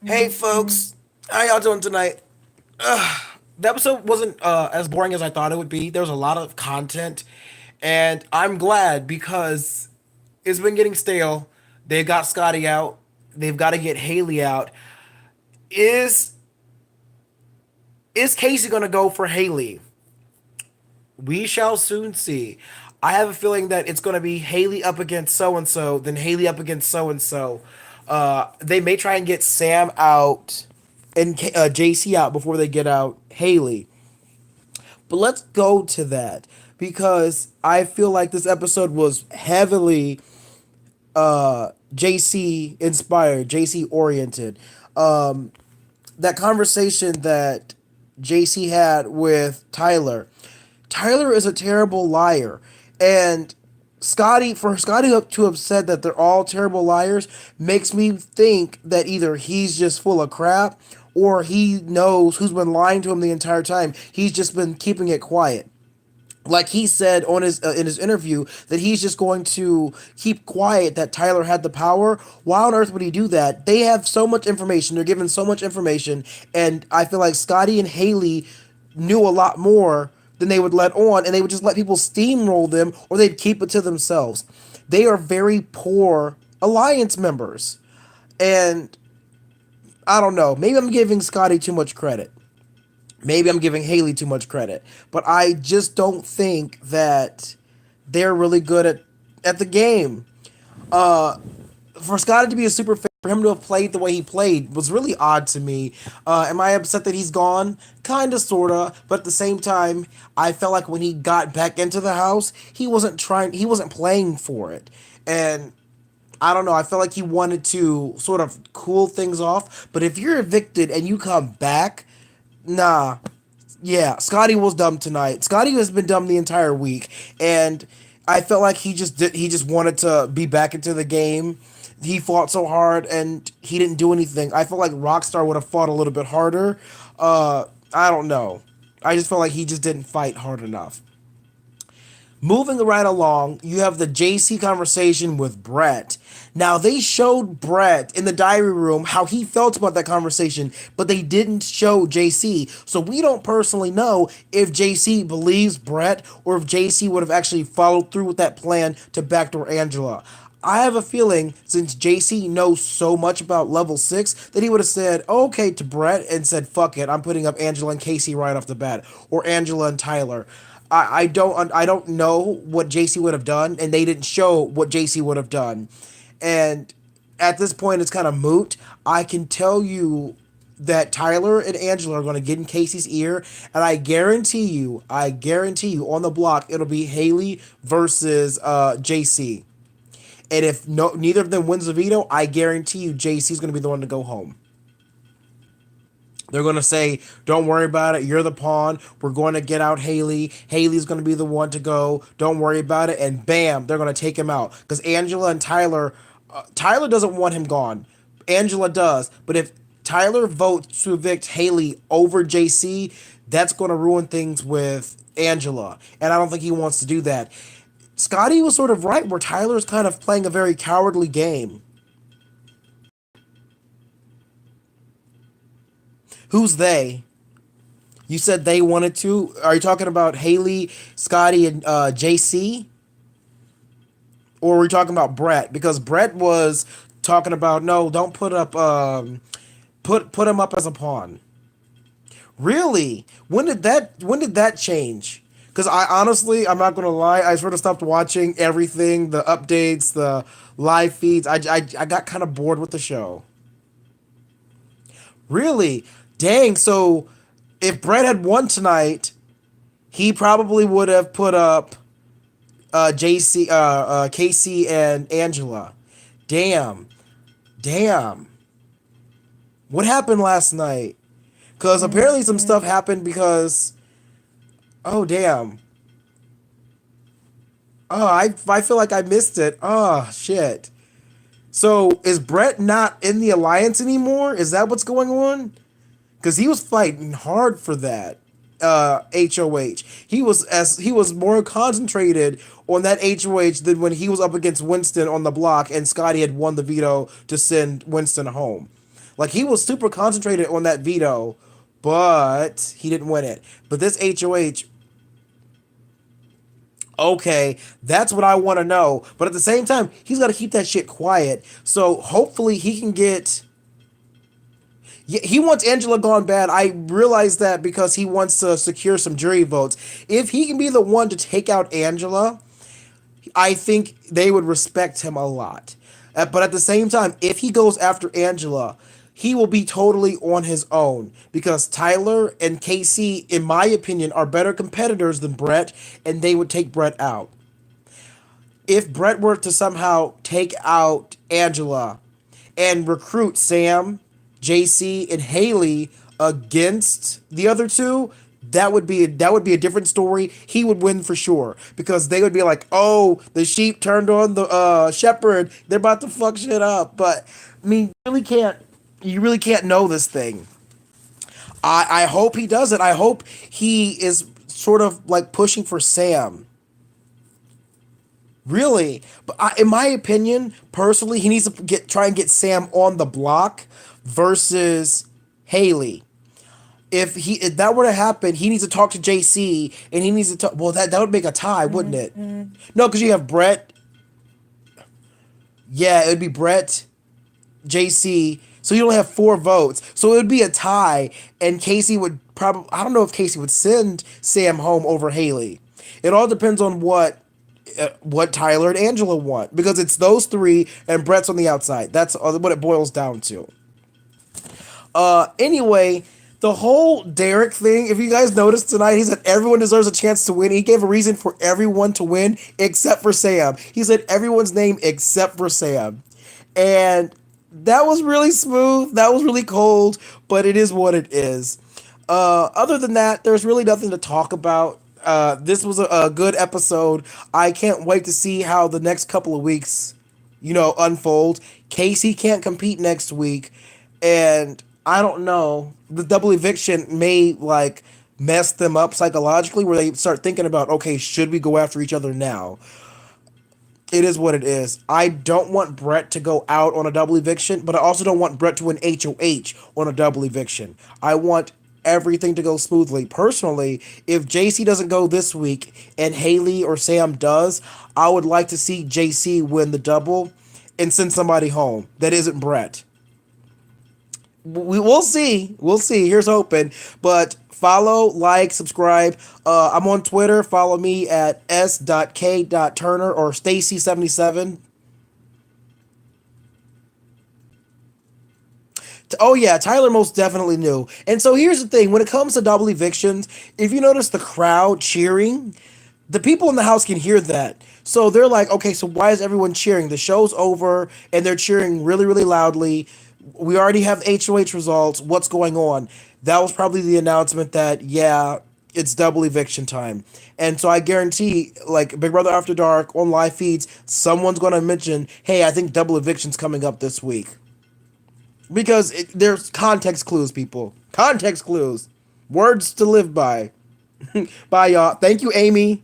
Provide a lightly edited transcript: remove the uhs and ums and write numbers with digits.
Hey folks, how y'all doing tonight? The episode wasn't as boring as I thought it would be. There was a lot of content, and I'm glad because it's been getting stale. They've got Scotty out. They've got to get Haley out. Is is Kaycee gonna go for Haley? We shall soon see. I have a feeling that it's going to be Haley up against so and so, then Haley up against so and so. They may try and get Sam out and JC out before they get out Haley. But let's go to that because I feel like this episode was heavily JC inspired, JC oriented. That conversation that JC had with Tyler. Tyler is a terrible liar. And Scotty to have said that they're all terrible liars makes me think that either he's just full of crap or he knows who's been lying to him the entire time. He's just been keeping it quiet. Like he said on his in his interview that he's just going to keep quiet that Tyler had the power. Why on earth would he do that? They have so much information. They're given so much information, and I feel like Scotty and Haley knew a lot more than they would let on, and they would just let people steamroll them, or they'd keep it to themselves. They are very poor alliance members, and I don't know. Maybe I'm giving Scotty too much credit. Maybe I'm giving Haley too much credit, but I just don't think that they're really good at the game. Uh, for Scotty to be a super fan, for him to have played the way he played was really odd to me. Am I upset that he's gone? Kinda, sorta, but at the same time, I felt like when he got back into the house, he wasn't playing for it, and I don't know. I felt like he wanted to sort of cool things off. But if you're evicted and you come back, nah, yeah, Scotty was dumb tonight. Scotty has been dumb the entire week, and I felt like he just wanted to be back into the game. He fought so hard, and he didn't do anything. I felt like Rockstar would have fought a little bit harder. I don't know. I just felt like he just didn't fight hard enough. Moving right along, you have the JC conversation with Brett. Now, they showed Brett in the diary room how he felt about that conversation, but they didn't show JC. So we don't personally know if JC believes Brett or if JC would have actually followed through with that plan to backdoor Angela. I have a feeling since JC knows so much about level 6 that he would have said okay to Brett and said, fuck it, I'm putting up Angela and Kaycee right off the bat, or Angela and Tyler. I don't know what JC would have done, and they didn't show what JC would have done. And at this point, it's kind of moot. I can tell you that Tyler and Angela are going to get in Casey's ear, and I guarantee you, on the block, it'll be Haley versus JC. And if neither of them wins the veto, I guarantee you JC's going to be the one to go home. They're going to say, don't worry about it. You're the pawn. We're going to get out Haley. Haley's going to be the one to go. Don't worry about it. And bam, they're going to take him out. Because Angela and Tyler doesn't want him gone. Angela does. But if Tyler votes to evict Haley over JC, that's going to ruin things with Angela. And I don't think he wants to do that. Scotty was sort of right where Tyler's kind of playing a very cowardly game. Who's they? You said they wanted to. Are you talking about Haley, Scotty, and JC? Or are we talking about Brett? Because Brett was talking about no, don't put up put him up as a pawn. Really? When did that change? Because I honestly, I'm not gonna lie, I sort of stopped watching everything, the updates, the live feeds. I got kind of bored with the show. Really? Dang, so if Brett had won tonight, he probably would have put up Kaycee and Angela. Damn. Damn. What happened last night? Because apparently some stuff happened because. Oh, damn. Oh, I feel like I missed it. Oh, shit. So is Brett not in the alliance anymore? Is that what's going on? Because he was fighting hard for that HOH. He was more concentrated on that HOH than when he was up against Winston on the block and Scotty had won the veto to send Winston home. Like he was super concentrated on that veto, but he didn't win it. But this HOH, okay, that's what I want to know. But at the same time, he's got to keep that shit quiet. So hopefully he can get. Yeah, he wants Angela gone bad. I realize that because he wants to secure some jury votes. If he can be the one to take out Angela, I think they would respect him a lot. But at the same time, if he goes after Angela, he will be totally on his own because Tyler and Kaycee, in my opinion, are better competitors than Brett, and they would take Brett out. If Brett were to somehow take out Angela and recruit Sam, JC, and Haley against the other two, that would be a different story. He would win for sure because they would be like, "Oh, the sheep turned on the shepherd. They're about to fuck shit up." But I mean, you really can't know this thing. I hope he does it. I hope he is sort of like pushing for Sam. Really, but in my opinion, personally, he needs to try and get Sam on the block versus Haley. If that were to happen, he needs to talk to JC and he needs to talk. Well, that would make a tie, wouldn't it? No, because you have Brett. Yeah, it would be Brett, JC. So you only have four votes. So it would be a tie, and Kaycee would probably. I don't know if Kaycee would send Sam home over Haley. It all depends on what Tyler and Angela want because it's those three and Brett's on the outside. That's what it boils down to. Anyway, the whole Derek thing, if you guys noticed tonight, he said everyone deserves a chance to win. He gave a reason for everyone to win except for Sam. He said everyone's name except for Sam. And that was really smooth. That was really cold, but it is what it is. Other than that, there's really nothing to talk about. This was a good episode. I can't wait to see how the next couple of weeks, unfold. Kaycee can't compete next week, and I don't know. The double eviction may like mess them up psychologically, where they start thinking about, okay, should we go after each other now? It is what it is. I don't want Brett to go out on a double eviction, but I also don't want Brett to win HOH on a double eviction. I want everything to go smoothly. Personally, if JC doesn't go this week and Haley or Sam does, I would like to see JC win the double and send somebody home that isn't Brett. We'll see. We'll see. Here's hoping. But follow, like, subscribe. I'm on Twitter. Follow me at s.k.turner or Stacy77. Oh yeah, Tyler most definitely knew. And so here's the thing: when it comes to double evictions, if you notice the crowd cheering, the people in the house can hear that. So they're like, okay, so why is everyone cheering? The show's over and they're cheering really, really loudly. We already have HOH results. What's going on? That was probably the announcement that, yeah, it's double eviction time. And so I guarantee, like Big Brother After Dark on live feeds, someone's going to mention, hey, I think double eviction's coming up this week. Because there's context clues, people. Context clues. Words to live by. Bye, y'all. Thank you, Amy.